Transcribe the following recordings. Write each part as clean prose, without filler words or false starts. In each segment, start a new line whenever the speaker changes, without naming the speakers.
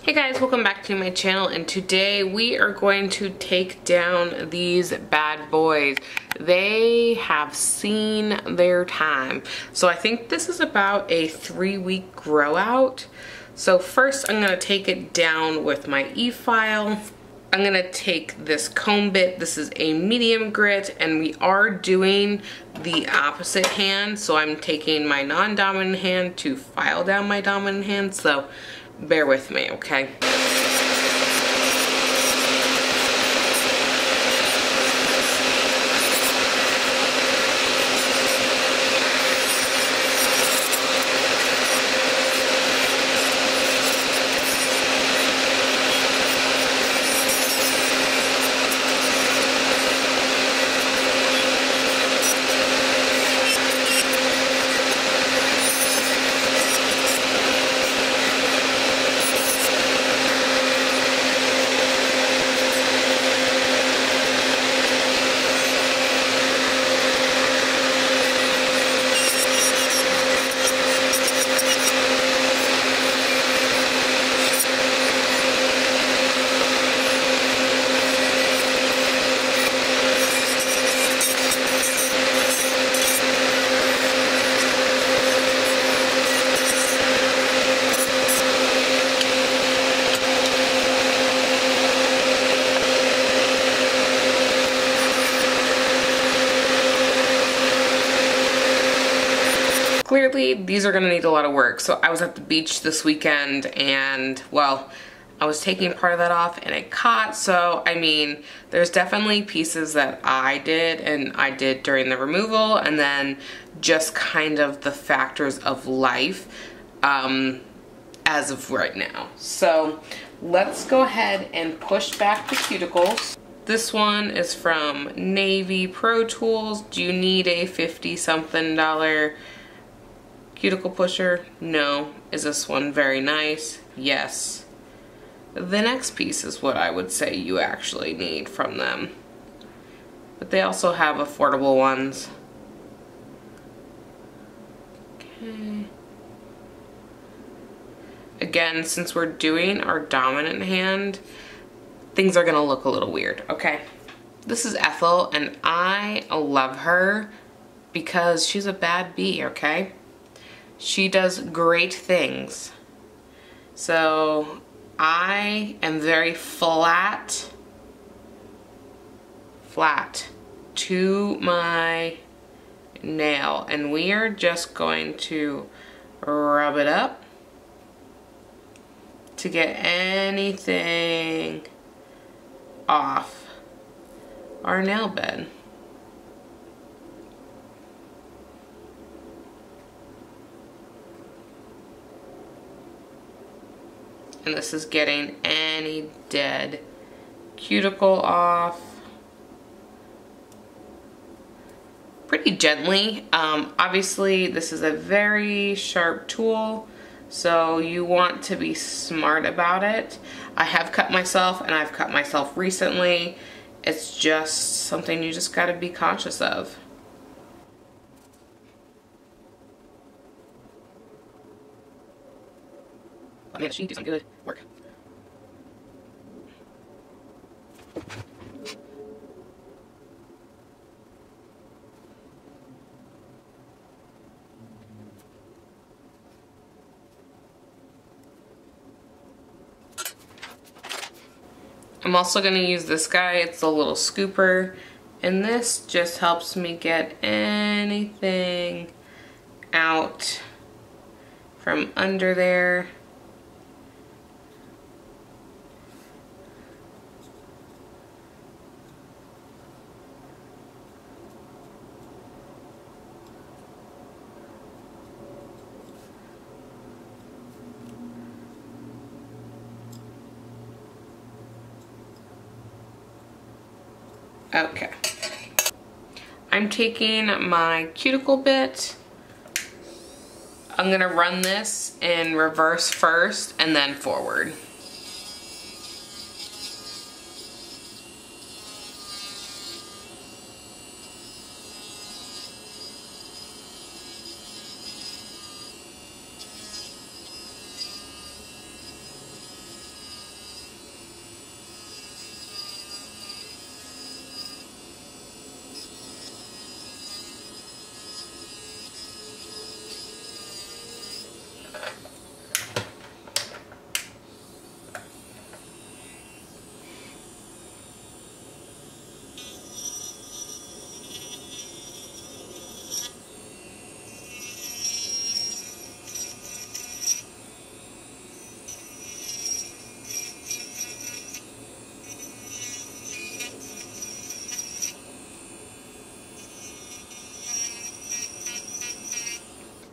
Hey guys, welcome back to my channel, and today we are going to take down these bad boys. They have seen their time. So I think this is about a 3-week grow out. So first I'm going to take it down with my e-file. I'm going to take this comb bit. This is a medium grit, and we are doing the opposite hand. So I'm taking my non-dominant hand to file down my dominant hand. So bear with me, okay? Clearly, these are gonna need a lot of work. So I was at the beach this weekend and, well, I was taking part of that off and it caught. So, I mean, there's definitely pieces that I did and I did during the removal, and then just kind of the factors of life as of right now. So let's go ahead and push back the cuticles. This one is from Navy Pro Tools. Do you need a $50-something cuticle pusher? No. Is this one very nice? Yes. The next piece is what I would say you actually need from them. But they also have affordable ones. Okay. Again, since we're doing our dominant hand, things are gonna look a little weird, okay? This is Ethel, and I love her because she's a bad bee, okay? She does great things. So I am very flat to my nail, and we are just going to rub it up to get anything off our nail bed. And this is getting any dead cuticle off pretty gently. Obviously this is a very sharp tool, so you want to be smart about it. I have cut myself, and I've cut myself recently. It's just something you just gotta be conscious of. Man, she do some good work. I'm also going to use this guy. It's a little scooper, and this just helps me get anything out from under there. Okay. I'm taking my cuticle bit. I'm gonna run this in reverse first and then forward.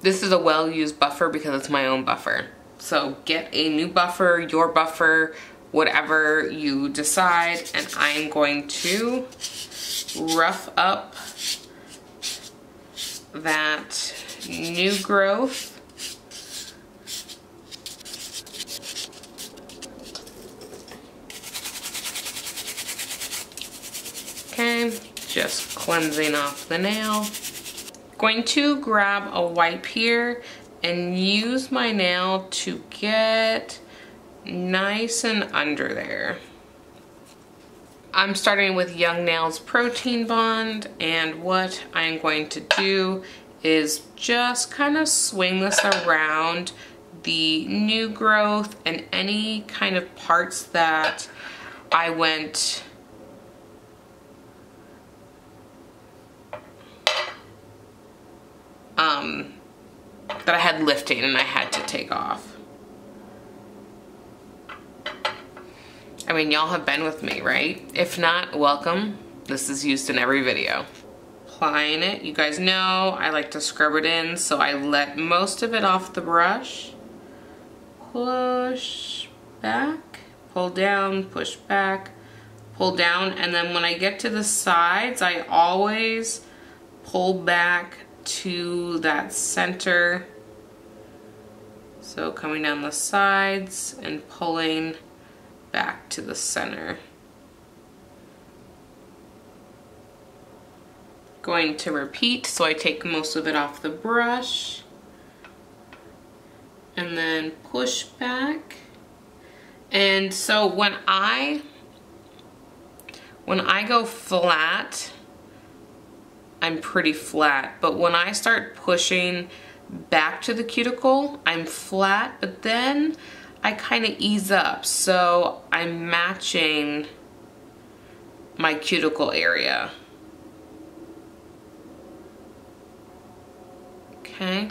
This is a well-used buffer because it's my own buffer. So get a new buffer, your buffer, whatever you decide, and I'm going to rough up that new growth. Okay, just cleansing off the nail. Going to grab a wipe here and use my nail to get nice and under there. I'm starting with Young Nails Protein Bond, and what I'm going to do is just kind of swing this around the new growth and any kind of parts that I went that I had lifting and I had to take off. I mean, y'all have been with me, right? If not, welcome. This is used in every video. Applying it, you guys know I like to scrub it in, so I let most of it off the brush. Push back, pull down, push back, pull down, and then when I get to the sides, I always pull back to that center. So coming down the sides and pulling back to the center. Going to repeat, so I take most of it off the brush and then push back. And so when I go flat, I'm pretty flat, but when I start pushing back to the cuticle, I'm flat, but then I kind of ease up, so I'm matching my cuticle area. Okay.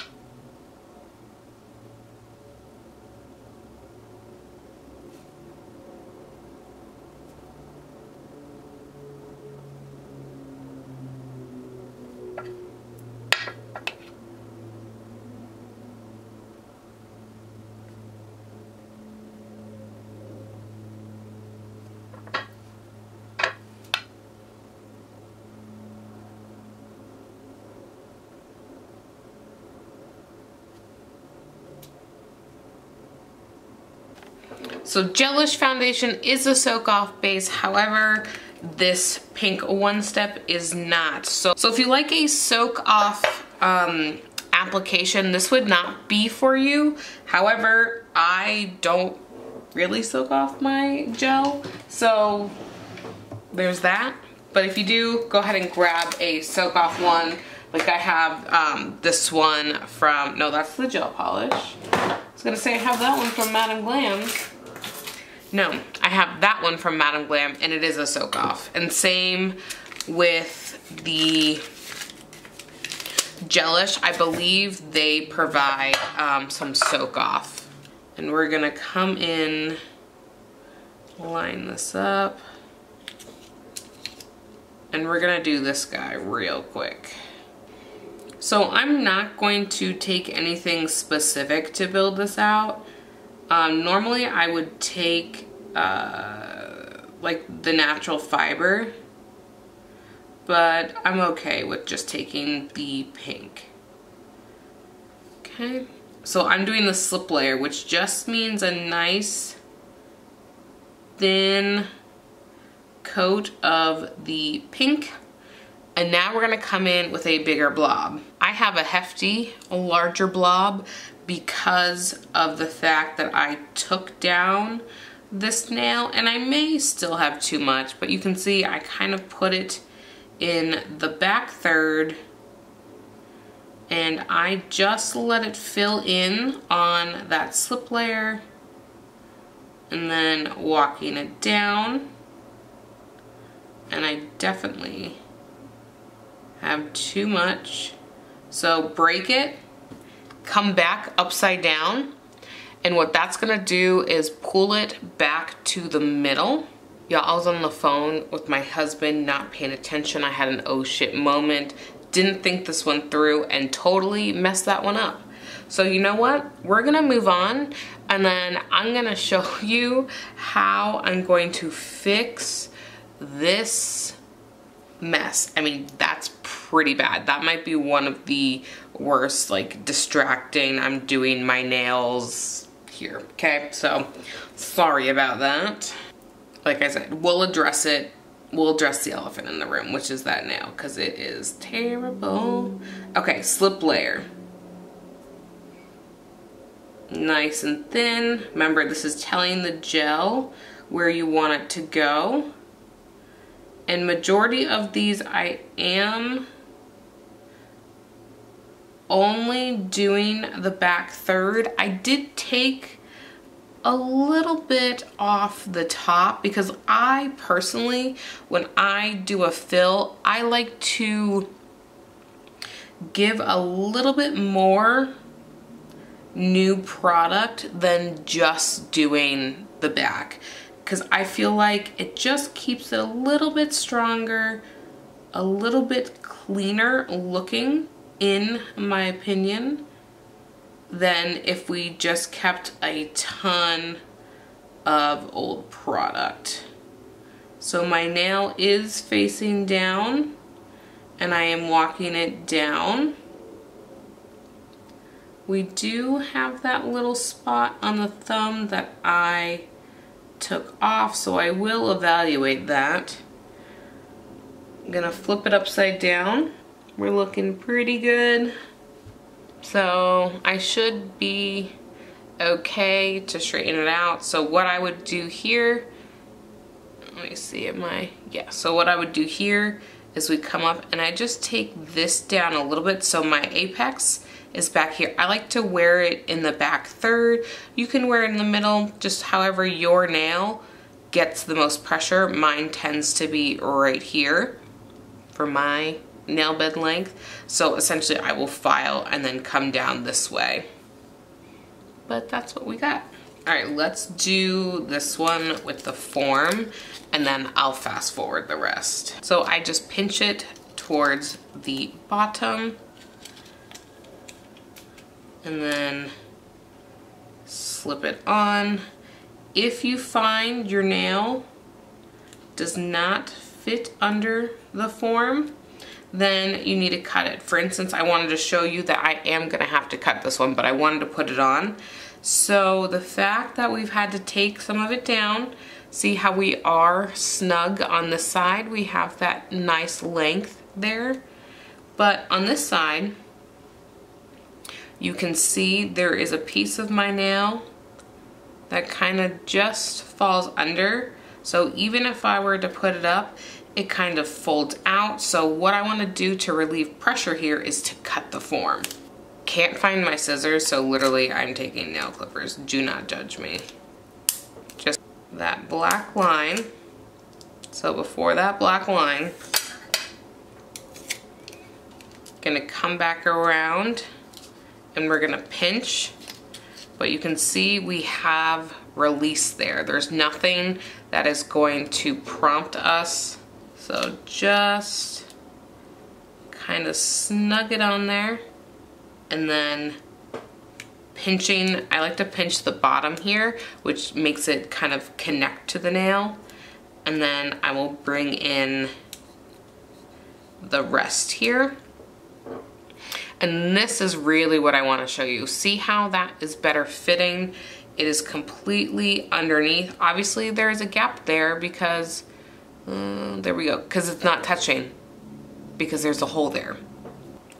So Gelish foundation is a soak off base, however, this pink One Step is not. So if you like a soak off application, this would not be for you. However, I don't really soak off my gel, so there's that. But if you do, go ahead and grab a soak off one. Like I have this one from, no, that's the gel polish. I was gonna say I have that one from Madam Glam. No, I have that one from Madam Glam, and it is a soak off. And same with the Gelish. I believe they provide some soak off. And we're gonna come in, line this up, and we're gonna do this guy real quick. So I'm not going to take anything specific to build this out. Normally I would take like the natural fiber, but I'm okay with just taking the pink. Okay, so I'm doing the slip layer, which just means a nice thin coat of the pink. And now we're gonna come in with a bigger blob. I have a larger blob because of the fact that I took down this nail, and I may still have too much, but you can see I kind of put it in the back third, and I just let it fill in on that slip layer, and then walking it down, and I definitely have too much. So break it, come back upside down, and what that's gonna do is pull it back to the middle. Y'all, I was on the phone with my husband, not paying attention. I had an oh shit moment, didn't think this one through, and totally messed that one up. So you know what? We're gonna move on, and then I'm gonna show you how I'm going to fix this mess. I mean, that's pretty bad. That might be one of the worst, like, distracting. I'm doing my nails here, okay? So sorry about that. Like I said, we'll address it. We'll address the elephant in the room, which is that nail, because it is terrible. Okay, slip layer. Nice and thin. Remember, this is telling the gel where you want it to go. And majority of these I am only doing the back third. I did take a little bit off the top because I personally, when I do a fill, I like to give a little bit more new product than just doing the back, because I feel like it just keeps it a little bit stronger, a little bit cleaner looking, in my opinion, than if we just kept a ton of old product. So my nail is facing down and I am walking it down. We do have that little spot on the thumb that I took off, so I will evaluate that. I'm gonna flip it upside down. We're looking pretty good. So I should be okay to straighten it out. So what I would do here, let me see, so what I would do here is we come up and I just take this down a little bit so my apex is back here. I like to wear it in the back third. You can wear it in the middle, just however your nail gets the most pressure. Mine tends to be right here for my nail bed length. So essentially I will file and then come down this way. But that's what we got. All right, let's do this one with the form and then I'll fast forward the rest. So I just pinch it towards the bottom and then slip it on. If you find your nail does not fit under the form, then you need to cut it. For instance, I wanted to show you that I am gonna have to cut this one, but I wanted to put it on. So the fact that we've had to take some of it down, see how we are snug on this side, we have that nice length there. But on this side, you can see there is a piece of my nail that kind of just falls under. So even if I were to put it up, it kind of folds out. So what I want to do to relieve pressure here is to cut the form. Can't find my scissors, so literally I'm taking nail clippers. Do not judge me. Just that black line. So before that black line, gonna come back around and we're gonna pinch, but you can see we have release there. There's nothing that is going to prompt us. So just kind of snug it on there and then pinching. I like to pinch the bottom here, which makes it kind of connect to the nail. And then I will bring in the rest here. And this is really what I want to show you. See how that is better fitting? It is completely underneath. Obviously there is a gap there because, there we go, because it's not touching, because there's a hole there.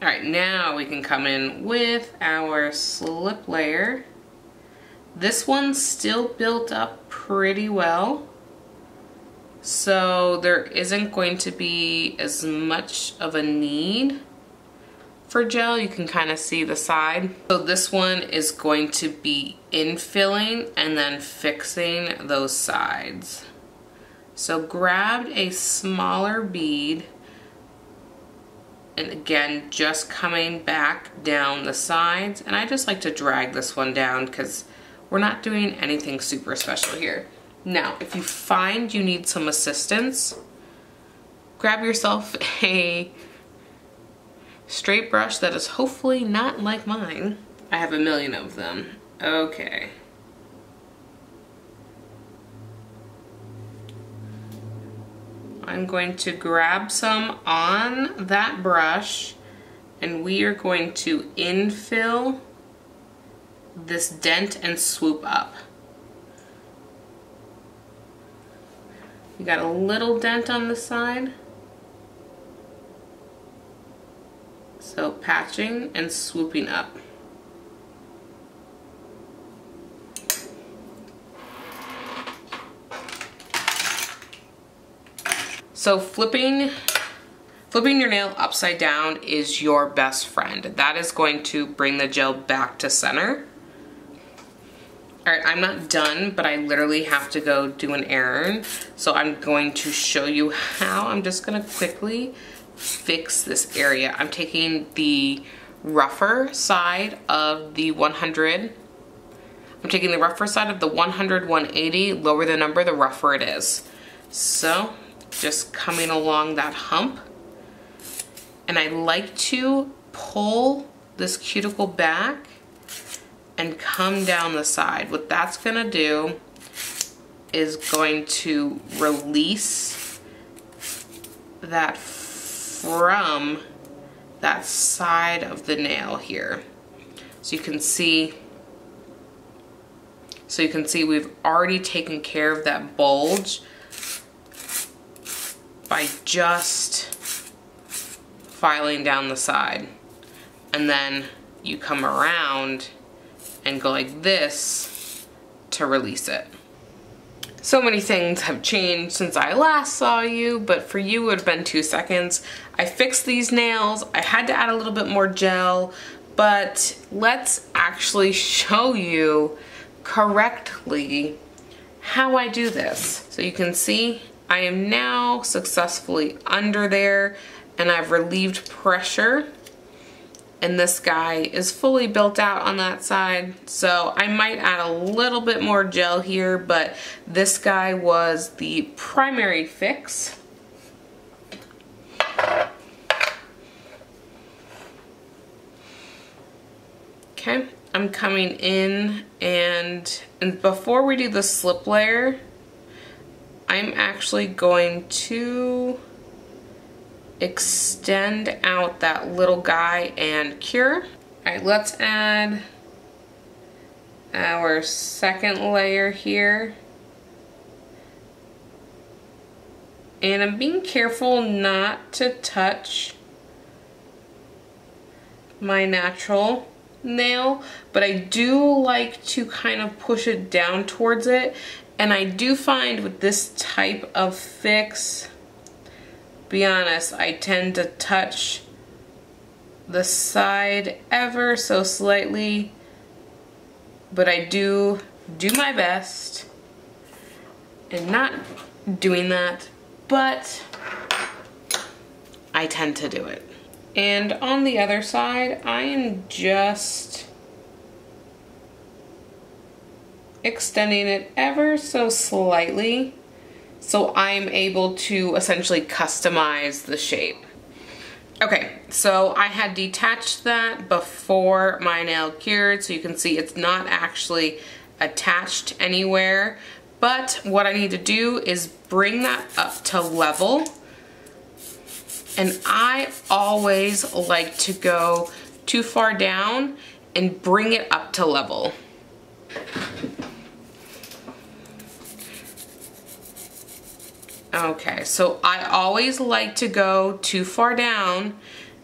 All right, now we can come in with our slip layer. This one's still built up pretty well, so there isn't going to be as much of a need for gel. You can kind of see the side. So this one is going to be infilling and then fixing those sides. So grabbed a smaller bead and again just coming back down the sides, and I just like to drag this one down because we're not doing anything super special here. Now if you find you need some assistance, grab yourself a straight brush that is hopefully not like mine, I have a million of them. Okay. I'm going to grab some on that brush and we are going to infill this dent and swoop up. You got a little dent on the side. So patching and swooping up. So flipping your nail upside down is your best friend. That is going to bring the gel back to center. All right, I'm not done, but I literally have to go do an errand. So I'm going to show you how. I'm just gonna quickly fix this area. I'm taking the rougher side of the 100. I'm taking the rougher side of the 100, 180, lower the number, the rougher it is. So just coming along that hump. And I like to pull this cuticle back and come down the side. What that's gonna do is going to release that from that side of the nail here. So you can see we've already taken care of that bulge by just filing down the side. And then you come around and go like this to release it. So many things have changed since I last saw you, but for you it would have been 2 seconds. I fixed these nails. I had to add a little bit more gel, but let's actually show you correctly how I do this. So you can see I am now successfully under there and I've relieved pressure. And this guy is fully built out on that side. So I might add a little bit more gel here, but this guy was the primary fix. Okay, I'm coming in and before we do the slip layer, I'm actually going to extend out that little guy and cure. All right, let's add our second layer here. And I'm being careful not to touch my natural nail, but I do like to kind of push it down towards it. And I do find with this type of fix, be honest, I tend to touch the side ever so slightly, but I do my best and not doing that, but I tend to do it. And on the other side, I am just extending it ever so slightly, so I'm able to essentially customize the shape. Okay, so I had detached that before my nail cured, so you can see it's not actually attached anywhere. But what I need to do is bring that up to level. And I always like to go too far down and bring it up to level. Okay, so I always like to go too far down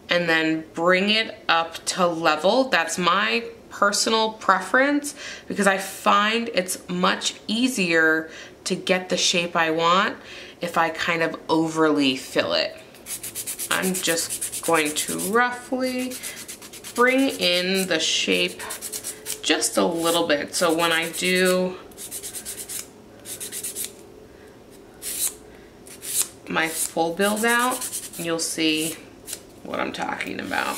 and then bring it up to level. That's my personal preference because I find it's much easier to get the shape I want if I kind of overly fill it. I'm just going to roughly bring in the shape just a little bit, so when I do my full build out, you'll see what I'm talking about.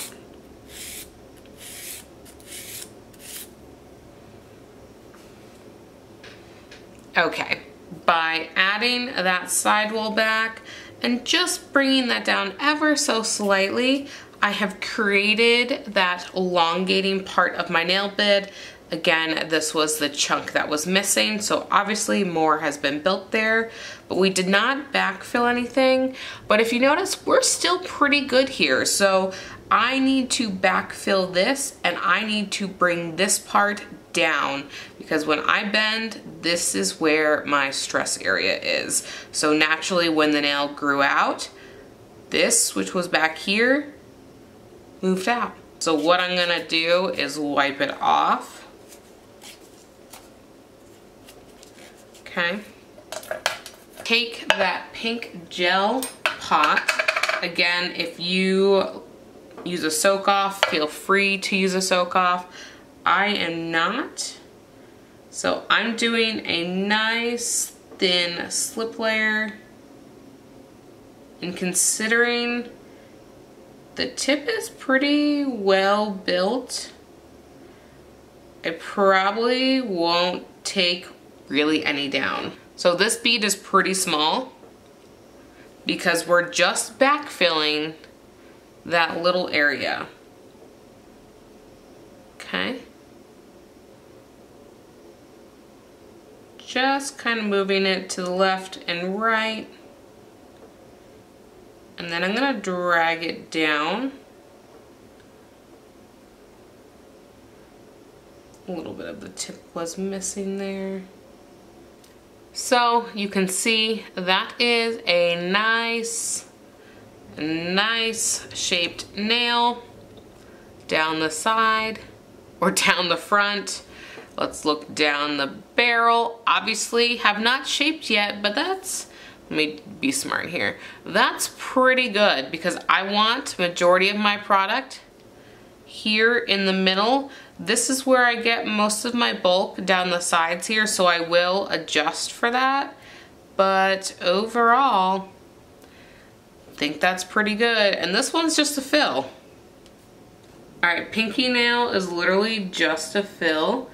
Okay, by adding that sidewall back and just bringing that down ever so slightly, I have created that elongating part of my nail bed. Again, this was the chunk that was missing, so obviously more has been built there, but we did not backfill anything. But if you notice, we're still pretty good here. So I need to backfill this, and I need to bring this part down, because when I bend, this is where my stress area is. So naturally, when the nail grew out, this, which was back here, moved out. So what I'm gonna do is wipe it off. Okay. Take that pink gel pot. Again, if you use a soak off, feel free to use a soak off. I am not. So I'm doing a nice thin slip layer. And considering the tip is pretty well built, I probably won't take really any down. So this bead is pretty small because we're just backfilling that little area. Okay. Just kind of moving it to the left and right. And then I'm gonna drag it down. A little bit of the tip was missing there. So you can see that is a nice shaped nail down the side or down the front. Let's look down the barrel. Obviously have not shaped yet, but that's, let me be smart here. That's pretty good because I want majority of my product here in the middle. This is where I get most of my bulk down the sides here, so I will adjust for that. But overall, I think that's pretty good. And this one's just a fill. All right, pinky nail is literally just a fill.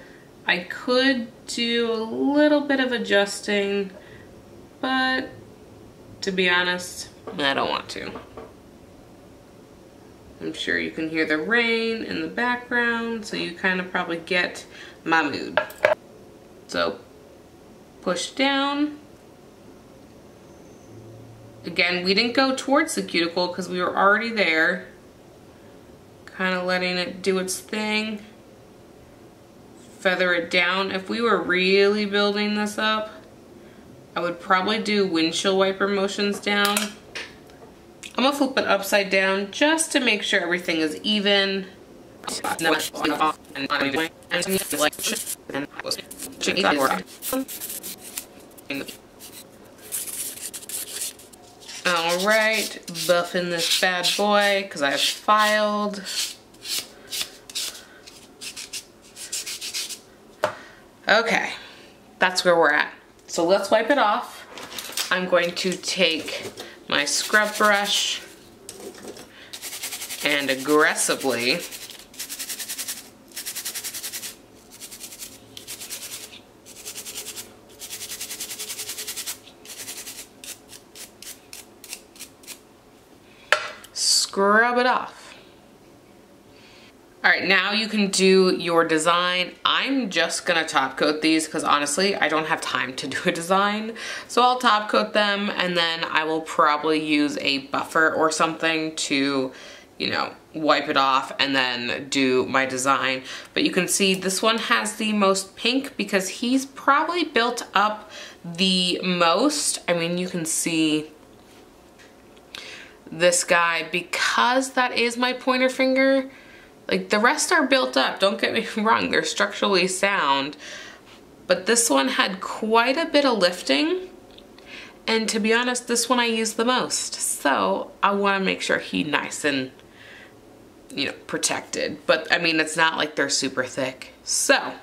I could do a little bit of adjusting, but to be honest, I don't want to. I'm sure you can hear the rain in the background, so you kind of probably get my mood. So push down. Again, we didn't go towards the cuticle because we were already there. Kind of letting it do its thing. Feather it down. If we were really building this up, I would probably do windshield wiper motions down. I'm gonna flip it upside down just to make sure everything is even. All right, buffing this bad boy because I've filed. Okay, that's where we're at. So let's wipe it off. I'm going to take my scrub brush and aggressively scrub it off. All right, now you can do your design. I'm just gonna top coat these because honestly, I don't have time to do a design. So I'll top coat them and then I will probably use a buffer or something to, you know, wipe it off and then do my design. But you can see this one has the most pink because he's probably built up the most. I mean, you can see this guy, because that is my pointer finger. Like the rest are built up, don't get me wrong, they're structurally sound. But this one had quite a bit of lifting. And to be honest, this one I use the most. So I wanna make sure he's nice and, you know, protected. But I mean, it's not like they're super thick. So,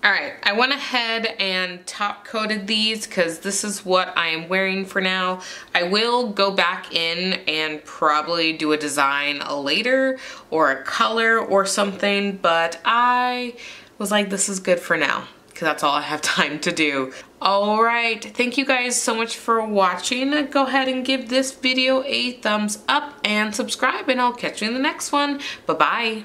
all right, I went ahead and top coated these because this is what I am wearing for now. I will go back in and probably do a design later or a color or something, but I was like, this is good for now. because that's all I have time to do. All right, thank you guys so much for watching. Go ahead and give this video a thumbs up and subscribe, and I'll catch you in the next one. Bye-bye.